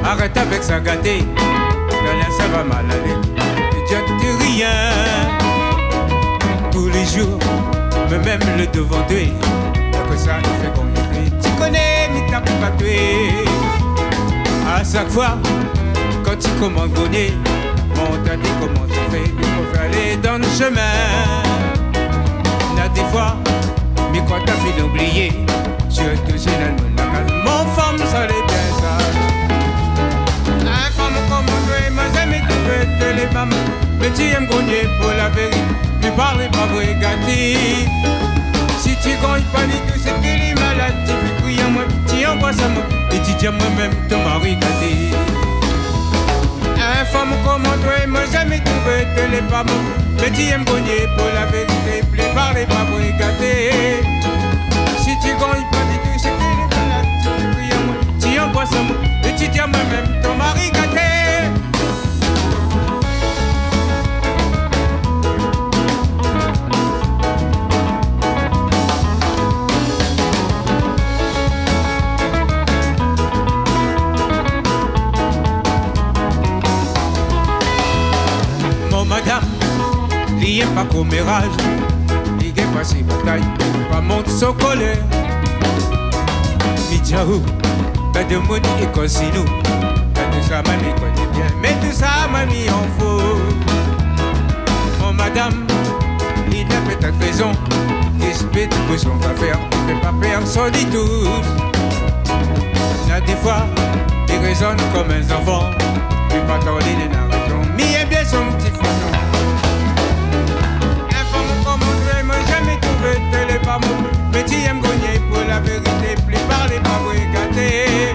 Arrête avec sa gâtée, Galien ça va mal aller. Déjà t'es rien. Tous les jours, même le devant d'eux, que ça nous fait qu'on est. Tu connais, mais t'as pas tué. À chaque fois, quand tu commandes gagner, on t'a dit comment tu fais, il faut aller dans le chemin. Là des fois, mais quand t'as fait d'oublier, je te gêne à nous la case. Mon femme, ça l'est bien ça. Moi jamais trouvé que les femmes, mais tu aimes gagner pour la vérité. Tu parles pas vrai gâté. Si tu gagnes pas du tout, c'est que les malades. Tu fais crier à moi, tu embrasses à moi, et tu dis à moi-même ton mari gâté. Un femme comme toi, moi jamais trouvé que les femmes, mais tu aimes gagner pour la vérité. Tu parles pas vrai gâté. Si tu gagnes pas du tout, c'est que les malades. Tu fais crier à moi, tu embrasses à moi, et tu dis à moi-même ton mari gâté. Madame, il n'y a pas commérage, il n'y a pas si bataille, pas monte son colère. Midjaou, pas de money et casino, pas tout ça mamie connaît bien, mais tout ça mamie en faux. Mon madame, il a peut-être raison, espèce de poisson va faire, ne pas personne du tout. Il y a des fois, il raisonne comme un enfant, il pas tordu de la raison, mais il est bien son petit fou. Les femmes, mais tu aimes gagner pour la vérité, plus parler pas vrai gâté.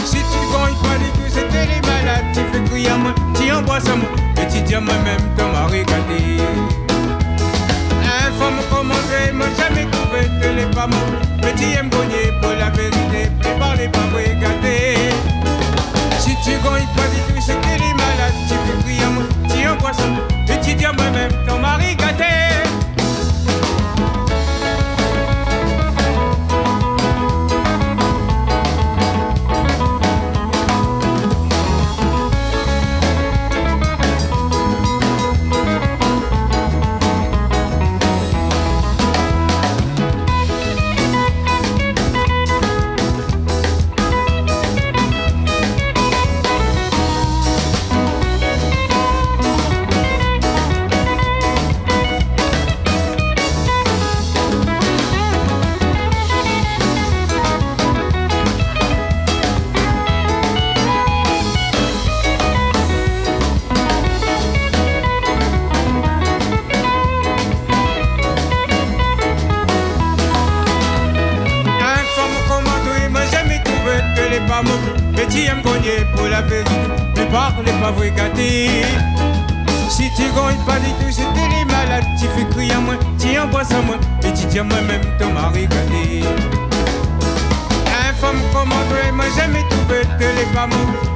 Si tu gagnes pas du tout, c'était les malades, tu fais crier à moi, tu embrasses à moi, et tu dis à moi-même ton mari gâté. Un femme comme André, moi jamais trouvé que les femmes, mais tu aimes gagner pour la vérité, plus parler pas vrai gâté. Si tu gagnes pas du tout, c'était les malades, tu fais crier à moi, tu embrasses à moi, et tu dis à moi-même ton mari gâté. Mais tu aimes gagner pour la vérité, ne parlez pas vrai gâté. Si tu gagnes pas du tout, c'était les malades, tu fais crier à moi, tu embrasses à moi, et tu dis à moi-même ton mari gâté. Un femme comme toi, moi jamais trouvé que les femmes,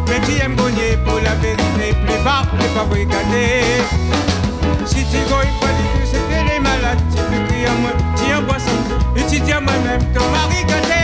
mais tu aimes gagner pour la vérité, ne parlez pas vrai gâté. Si tu gagnes pas du tout, c'était les malades, tu fais crier à moi, tu embrasses à moi, et tu dis à moi-même ton mari gâté.